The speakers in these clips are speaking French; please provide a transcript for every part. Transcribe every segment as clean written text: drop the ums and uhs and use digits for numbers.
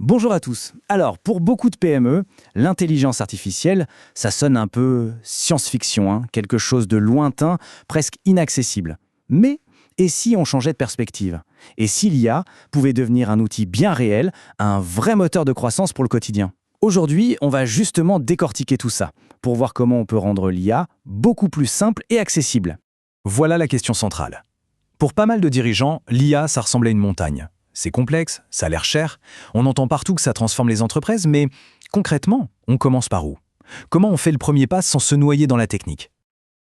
Bonjour à tous. Alors, pour beaucoup de PME, l'intelligence artificielle, ça sonne un peu science-fiction, quelque chose de lointain, presque inaccessible. Mais, et si on changeait de perspective? Et si l'IA pouvait devenir un outil bien réel, un vrai moteur de croissance pour le quotidien? Aujourd'hui, on va justement décortiquer tout ça, pour voir comment on peut rendre l'IA beaucoup plus simple et accessible. Voilà la question centrale. Pour pas mal de dirigeants, l'IA, ça ressemble à une montagne. C'est complexe, ça a l'air cher, on entend partout que ça transforme les entreprises, mais concrètement, on commence par où? Comment on fait le premier pas sans se noyer dans la technique?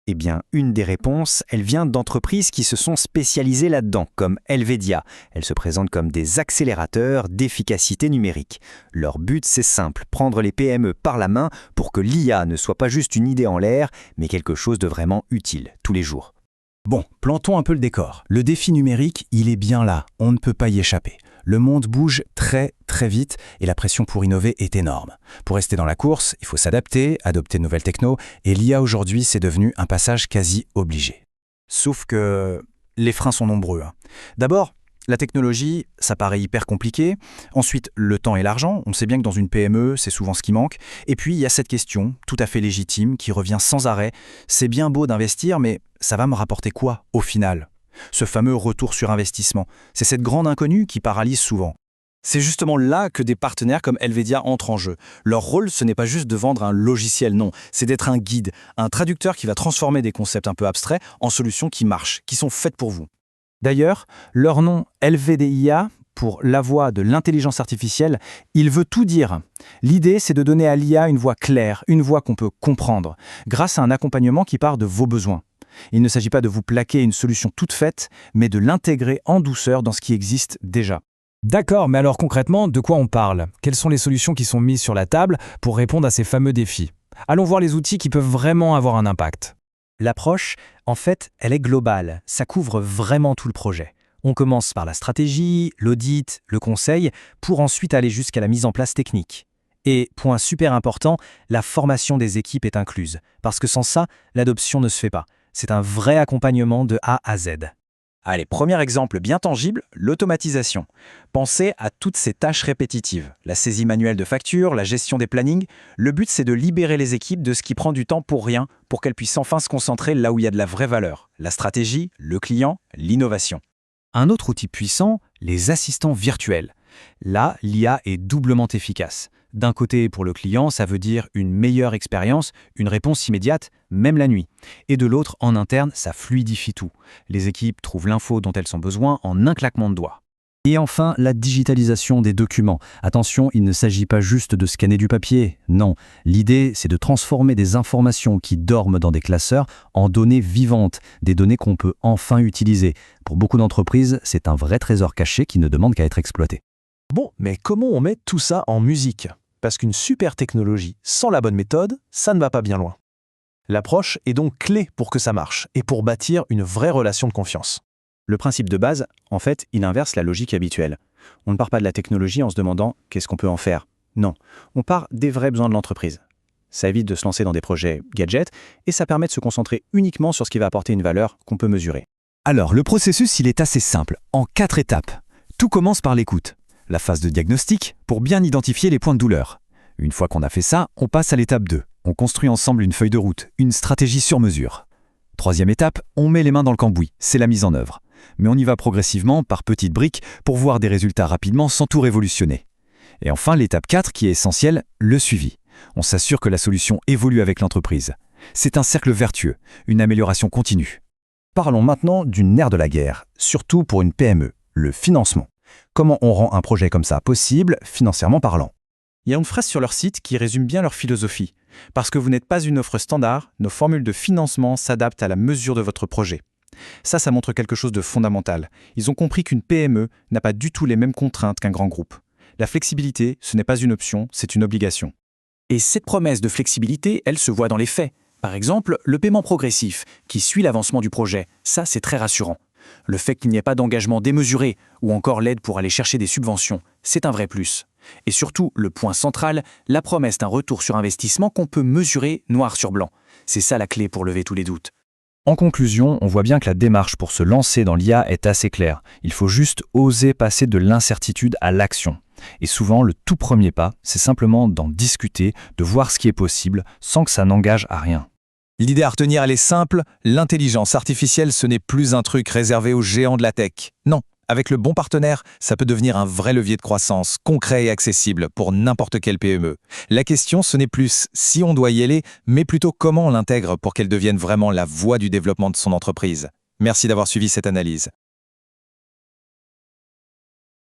Eh bien, une des réponses, elle vient d'entreprises qui se sont spécialisées là-dedans, comme Helvedia. Elles se présentent comme des accélérateurs d'efficacité numérique. Leur but, c'est simple, prendre les PME par la main pour que l'IA ne soit pas juste une idée en l'air, mais quelque chose de vraiment utile, tous les jours. Bon, plantons un peu le décor. Le défi numérique, il est bien là, on ne peut pas y échapper. Le monde bouge très vite et la pression pour innover est énorme. Pour rester dans la course, il faut s'adapter, adopter de nouvelles technos, et l'IA aujourd'hui, c'est devenu un passage quasi obligé. Sauf que les freins sont nombreux. D'abord, la technologie, ça paraît hyper compliqué. Ensuite, le temps et l'argent. On sait bien que dans une PME, c'est souvent ce qui manque. Et puis, il y a cette question, tout à fait légitime, qui revient sans arrêt. C'est bien beau d'investir, mais ça va me rapporter quoi, au final? Ce fameux retour sur investissement. C'est cette grande inconnue qui paralyse souvent. C'est justement là que des partenaires comme Helvedia entrent en jeu. Leur rôle, ce n'est pas juste de vendre un logiciel, non. C'est d'être un guide, un traducteur qui va transformer des concepts un peu abstraits en solutions qui marchent, qui sont faites pour vous. D'ailleurs, leur nom LVDIA, pour la voix de l'intelligence artificielle, il veut tout dire. L'idée, c'est de donner à l'IA une voix claire, une voix qu'on peut comprendre, grâce à un accompagnement qui part de vos besoins. Il ne s'agit pas de vous plaquer une solution toute faite, mais de l'intégrer en douceur dans ce qui existe déjà. D'accord, mais alors concrètement, de quoi on parle? Quelles sont les solutions qui sont mises sur la table pour répondre à ces fameux défis? Allons voir les outils qui peuvent vraiment avoir un impact. L'approche, en fait, elle est globale. Ça couvre vraiment tout le projet. On commence par la stratégie, l'audit, le conseil, pour ensuite aller jusqu'à la mise en place technique. Et, point super important, la formation des équipes est incluse, parce que sans ça, l'adoption ne se fait pas. C'est un vrai accompagnement de A à Z. Allez, premier exemple bien tangible, l'automatisation. Pensez à toutes ces tâches répétitives. La saisie manuelle de factures, la gestion des plannings. Le but, c'est de libérer les équipes de ce qui prend du temps pour rien, pour qu'elles puissent enfin se concentrer là où il y a de la vraie valeur. La stratégie, le client, l'innovation. Un autre outil puissant, les assistants virtuels. Là, l'IA est doublement efficace. D'un côté, pour le client, ça veut dire une meilleure expérience, une réponse immédiate, même la nuit. Et de l'autre, en interne, ça fluidifie tout. Les équipes trouvent l'info dont elles ont besoin en un claquement de doigts. Et enfin, la digitalisation des documents. Attention, il ne s'agit pas juste de scanner du papier. Non, l'idée, c'est de transformer des informations qui dorment dans des classeurs en données vivantes, des données qu'on peut enfin utiliser. Pour beaucoup d'entreprises, c'est un vrai trésor caché qui ne demande qu'à être exploité. Bon, mais comment on met tout ça en musique? Parce qu'une super technologie sans la bonne méthode, ça ne va pas bien loin. L'approche est donc clé pour que ça marche et pour bâtir une vraie relation de confiance. Le principe de base, en fait, il inverse la logique habituelle. On ne part pas de la technologie en se demandant qu'est-ce qu'on peut en faire. Non, on part des vrais besoins de l'entreprise. Ça évite de se lancer dans des projets gadgets et ça permet de se concentrer uniquement sur ce qui va apporter une valeur qu'on peut mesurer. Alors, le processus, il est assez simple, en 4 étapes. Tout commence par l'écoute. La phase de diagnostic pour bien identifier les points de douleur. Une fois qu'on a fait ça, on passe à l'étape 2. On construit ensemble une feuille de route, une stratégie sur mesure. Troisième étape, on met les mains dans le cambouis, c'est la mise en œuvre. Mais on y va progressivement, par petites briques, pour voir des résultats rapidement sans tout révolutionner. Et enfin, l'étape 4 qui est essentielle, le suivi. On s'assure que la solution évolue avec l'entreprise. C'est un cercle vertueux, une amélioration continue. Parlons maintenant du nerf de la guerre, surtout pour une PME, le financement. Comment on rend un projet comme ça possible, financièrement parlant? Il y a une phrase sur leur site qui résume bien leur philosophie. Parce que vous n'êtes pas une offre standard, nos formules de financement s'adaptent à la mesure de votre projet. Ça montre quelque chose de fondamental. Ils ont compris qu'une PME n'a pas du tout les mêmes contraintes qu'un grand groupe. La flexibilité, ce n'est pas une option, c'est une obligation. Et cette promesse de flexibilité, elle se voit dans les faits. Par exemple, le paiement progressif, qui suit l'avancement du projet, ça c'est très rassurant. Le fait qu'il n'y ait pas d'engagement démesuré ou encore l'aide pour aller chercher des subventions, c'est un vrai plus. Et surtout, le point central, la promesse d'un retour sur investissement qu'on peut mesurer noir sur blanc. C'est ça la clé pour lever tous les doutes. En conclusion, on voit bien que la démarche pour se lancer dans l'IA est assez claire. Il faut juste oser passer de l'incertitude à l'action. Et souvent, le tout premier pas, c'est simplement d'en discuter, de voir ce qui est possible, sans que ça n'engage à rien. L'idée à retenir, elle est simple, l'intelligence artificielle, ce n'est plus un truc réservé aux géants de la tech. Non, avec le bon partenaire, ça peut devenir un vrai levier de croissance, concret et accessible pour n'importe quelle PME. La question, ce n'est plus si on doit y aller, mais plutôt comment on l'intègre pour qu'elle devienne vraiment la voie du développement de son entreprise. Merci d'avoir suivi cette analyse.